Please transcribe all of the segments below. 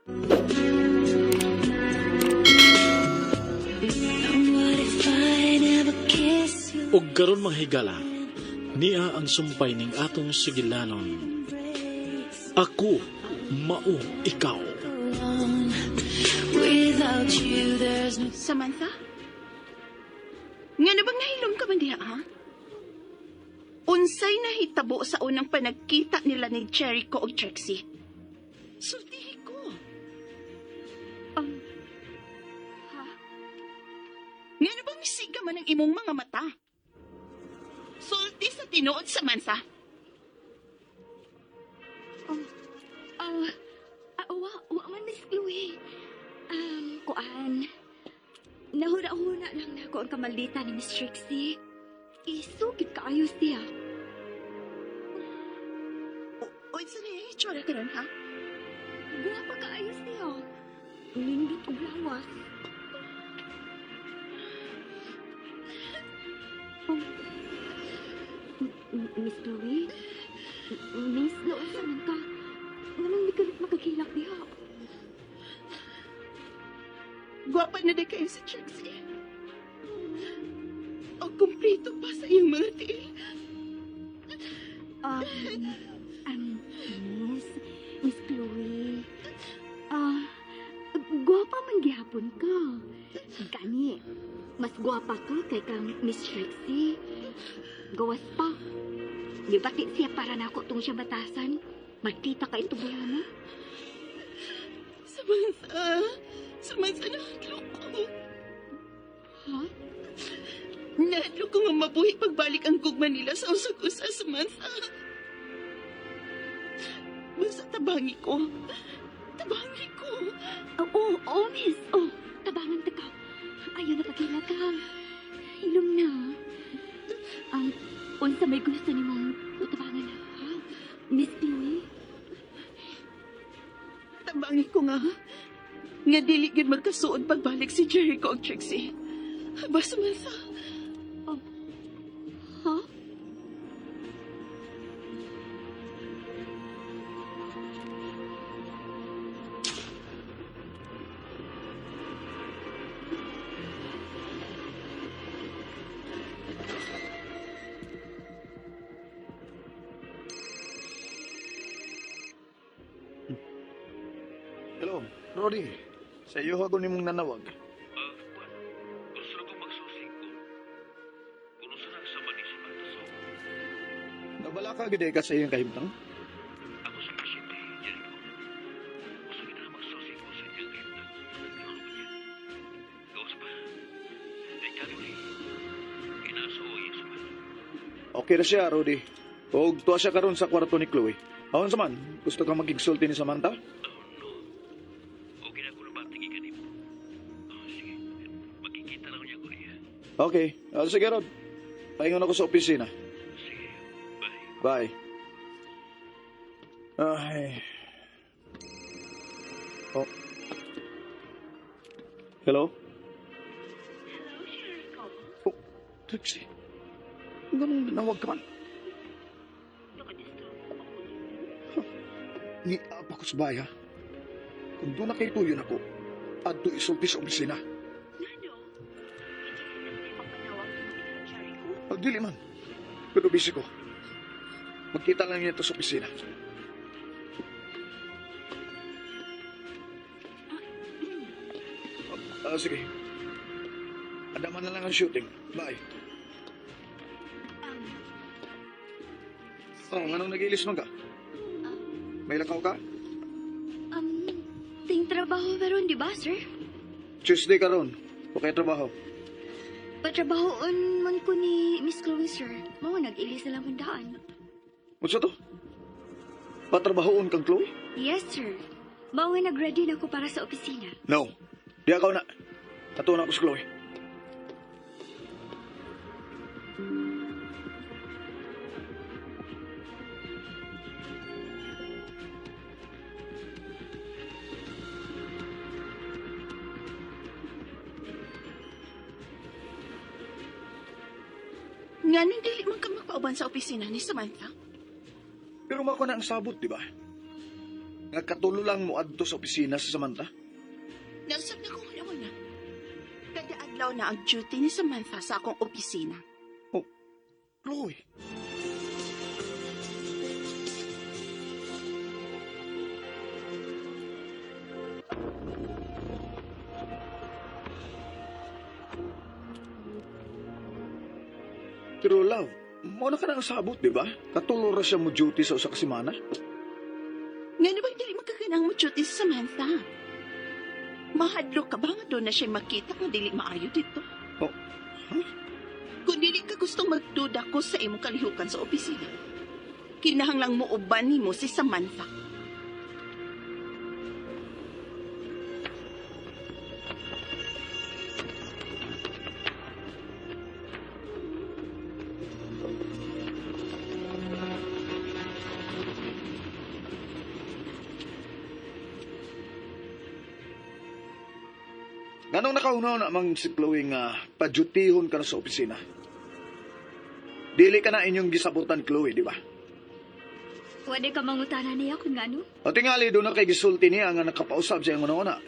Ug karon mga higala, niya ang sumpay ning atong sigilanon. Ako, mao ikaw. Samantha? Nga na bang nahilom ka man diha, ha? Unsay nahitabo sa unang panagkita nila ni Jericho o Trixie? Sultihi ko. Ha? Nga na bang misiga man ang imong mga mata? Sulti sa tinuod, Samantha. Wa man, Miss Chloe. Kuan. Nahura-hura lang na ako ang kamaldita ni Miss Trixie. Isugid kaayos siya. O, isa niya, itsura ka ron, ha? Guwapa kaayos siya. Nindot og lawas. Miss Chloe? Miss, nausa man ka. Anong di ka makakilak diha? Gwapa na di kayo si Trixie. O kumplito pa sa iyong mga tiil. Miss Chloe. Guwapa man gihapon ka. Gani, mas guwapa ka kay kang Miss Trixie. Gawas pa. Gibati siya para nako tong siya batasan. Magkita ka ito bayana. Samantha nahadlo ko. Ha? Nahadlo ko nga mabuhi pagbalik ang gugma nila sa usag-usa, Samantha. Basta tabangi ko. Tabangi ko. Oo, miss. Oh, tabangan ta ka. Ayaw na pagkila ka. Ilong na. Unsa may gusto ni mong utabangan na, ha? Miss Chloe? Tabangi ko nga. Nga dili gid magkasuod pagbalik si Jericho o Trixie. Aba, Samantha. Ha? Hello, Roddy. Sa iyo ako nimong nanawag. Gusto ko magsusing ko. Kung saan sa Manisa Mataso. Nabala ka gid ka sa iyong kahimtang? Ako sa pasyente, Jericho. Gusto kita magsusing ko sa iyang kaimtang. Nagkaroon ko niya. Gawas pa. Di ka rin eh. Kinasuo iya sa man. Okay na siya, Roddy. Huwag tuwa siya karon sa kwarto ni Chloe. Awan sa man, gusto ka magigsulti ni Samantha? Okay na ko na batingi ka nimo. Sige. Magkikita lang niya ko niya. Okay. Sige, Rod. Pahingon ako sa opisina. Sige. Bye. Bye. Ay. Oh. Hello? Hello, Jericho. Oh, Trixie. Ganun nawag ka man. Ni apa ko sa baya. Kung doon na kay tuyon ako, adto isulti sa opisina. Nano? Hindi mapanawag mo kay Jericho? Dili man. Pero busy ko. Magkita lang niya ito sa opisina. Sige. Adaman na lang ang shooting. Bye. Anong nag-ilis man ka? May lakaw ka? Ting trabaho meron, di ba, sir? Tuesday ka ron. Okay trabaho. Patrabahoon man ko ni Miss Chloe, sir. Mga nag-ilis na lang ang daan. What's to? Patrabahoon kang Chloe? Yes, sir. Mga nag-ready na ako para sa opisina. No. Di ako na. Ato na ako si Chloe. Nga nang dili man ka magpauban sa opisina ni Samantha. Pero mako na ang sabot, di ba? nga katulo lang mo adto sa opisina sa Samantha? Nausap na ko na. Kada adlaw na ang duty ni Samantha sa akong opisina. Chloe. Pero love, mo na ka nang sabot, di ba? Katulo ra siya mo duty sa usa ka semana. Nga na bang dili magkaganang mo duty si Samantha? Mahadlo ka ba nga doon na siya makita kung dili maayo dito? Oh, Kung dili ka gustong magduda ko sa imong kalihukan sa opisina, kinahanglang mo uban nimo si Samantha. Ganong nakaunaw na mang si Chloe nga padutihon ka na sa opisina? Dili ka na inyong gisabutan, Chloe, di ba? Wala ka mangutana niya kung ano. O tingali doon na kay gisulti niya nga nakapausap siya yung una-una.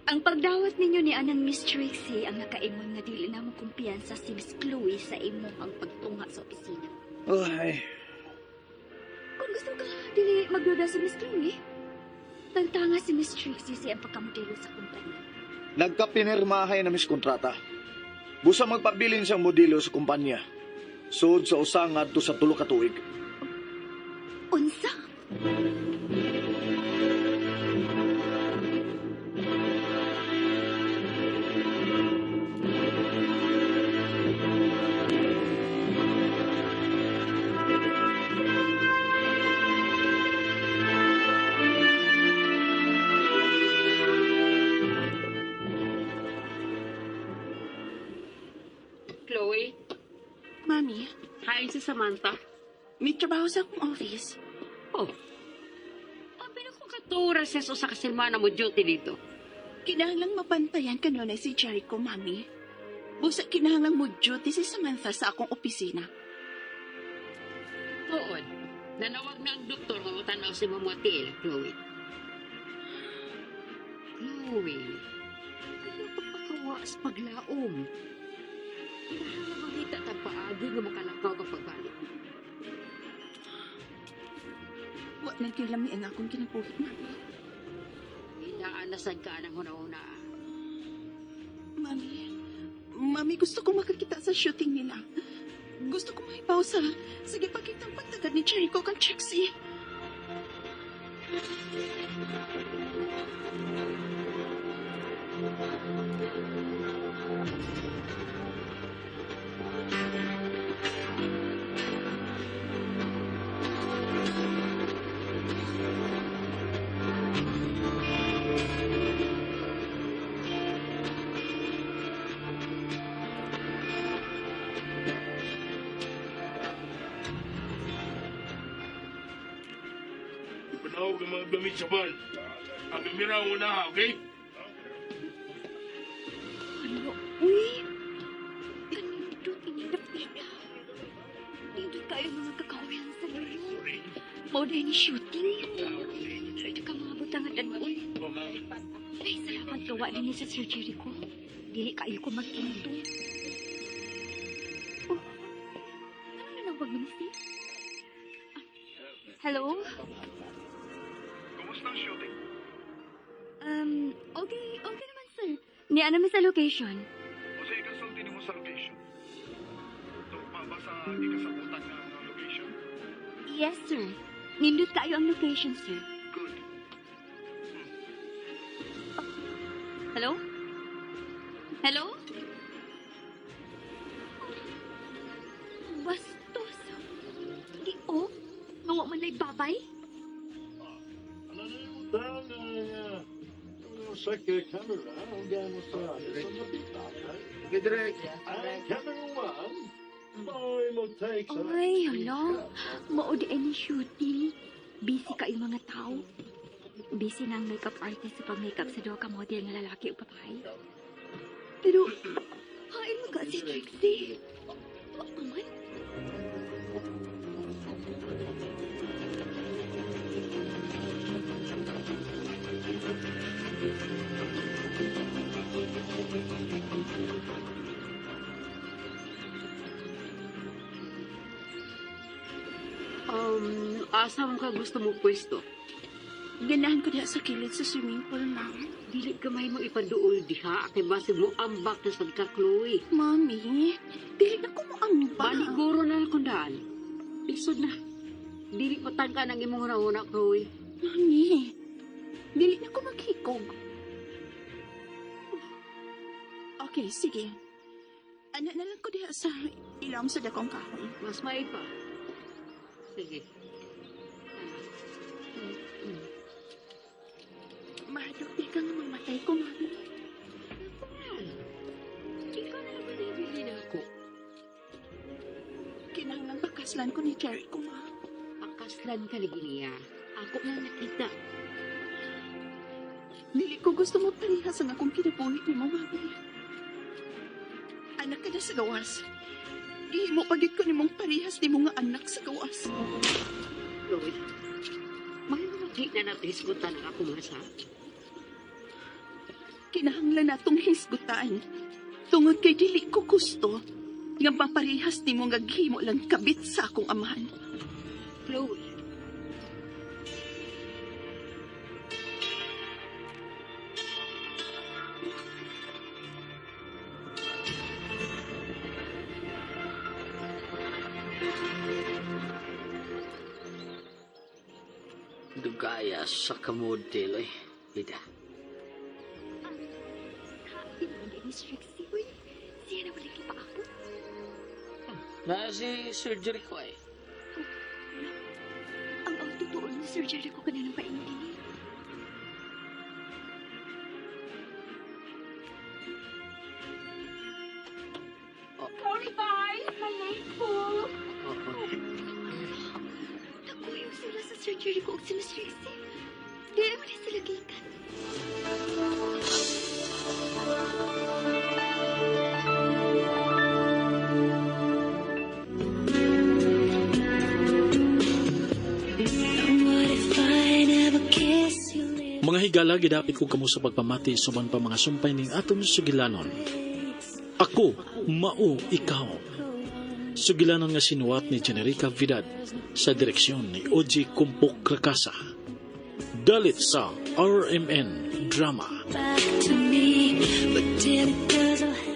Ang pagdawat ninyo ni anang Miss Trixie ang nakaingon nga dili na mo kumpiyansa si Miss Chloe sa imo ang pagtunga sa opisina. Ay, Kung gusto ka, dili magduda si Miss Chloe. Tantanga si Miss Trixie sa ang pagkamodelo sa kumpanya. nagkapinirmahay na mis kontrata. Busa magpabilin siyang modelo sa kumpanya. Sud sa usa ngadto sa 3 ka tuig. Unsa? Chloe, Mami, hain si Samantha. may trabaho sa akong office. Oh, abi na kung katuras siya sa kasilmana mo duty dito. Kinahanglang mapantayan kanunay si Jericho, Mami. Busa kinahanglang mo duty si Samantha sa akong opisina. Tuod, nanawag na ang doktor nga matanaw si Mamuatil, Chloe. Chloe, ayaw pagpakawa sa paglaom. Kinahanglang makita tag paagi nga makalakaw ka pagbalik. Wa nang kilami ang akong kinabuhi, Mami. Inaanasad ka ng una-una. Mami, gusto ko makakita sa shooting nila. Gusto ko maipaw sa gipakitang pagtagad ni Jericho kang Trixie. Panahog ang mga gamit sa van. Ang bimira ang una, okay? Ano? Uy! Ganito, inidap-ida. Dito kayo mga kakawayan sa lalo. Mauday ni shooting. Ito ka mga butang at anon. Ay, salamat kawa din ni sa Sir Jericho. Dili kayo ko mag-into. Oh, ano na nang pag-ministry? Hello? Kumusta ang shooting? Okay naman, sir. Niya namin sa location. O sa ikasulti mo sa location? Ito pa ba sa ikasabutan nga ang location? Yes, sir. Nindot kayo ang location, sir. Good. Hello? Hello? Bastos. Di o? Ngawa man lay babay? Sa camera, ang gano'n sa Okay, direct. camera one, ay mo take sa... Ay, hala. Maod any shooting. Busy kayo mga tao. Busy ng makeup artist sa pag-makeup sa doka model nga lalaki o babae. Pero, hain mo ka si Trixie. Wak naman. Asa mo ka gusto mo pwesto? Ganahan ko diha sa kilid sa swimming pool, ma'am. Dili gamay mo ipaduol diha, kay basig mo ambak na sad ka, Chloe. Mami, dili na ko mo ang Maliguro na akong daan. Isod na. Dili ko tangka ng imong rauna, Chloe. Mami, dili na ko maghikog. Okay, sige. Ano na lang ko diha sa ilawom sa dakong kahoy. Mas may pa. Sige. Mahadok di ka nga mamatay ko, mami. Ikaw na naman ibili na ako. Kinahanglan pakaslan ko ni Cherry ko, ma. Pakaslan ka lagi niya. Ako na nakita. Dili ko gusto mo parihas ang akong kinabuhi ni mo, mami. Anak ka na sa gawas. Ihimo pagit ko ni mong parihas ni mo nga anak sa gawas. Chloe, mahimati na natin hisgutan ang akong masa. Kinahanglan natong hisgutan. Tungod kay dili ko gusto nga paparihas ni mo nga gihimo lang kabit sa akong amahan. Chloe, Dugaya sa kamodel eh. Ida. Tingnan ni Miss Trixie. Uy, siya na balik pa ako. Na si surgery ko eh. Ang totoo ng surgery ko kanina pa ini. Sorry, guys. Malate po. Naguyong sila sa surgery ko og si Miss Trixie. Di naman na sila gikan. Mga higala, gidapit ko kamo sa pagpamati suban pa mga sumpay ning atom sugilanon. Ako, mao, ikaw. Sugilanon nga sinuwat ni Generica Vidal sa direksyon ni O.G. Kumpok Krakasa. Dalit sa RMN Drama. Back to me, but did it go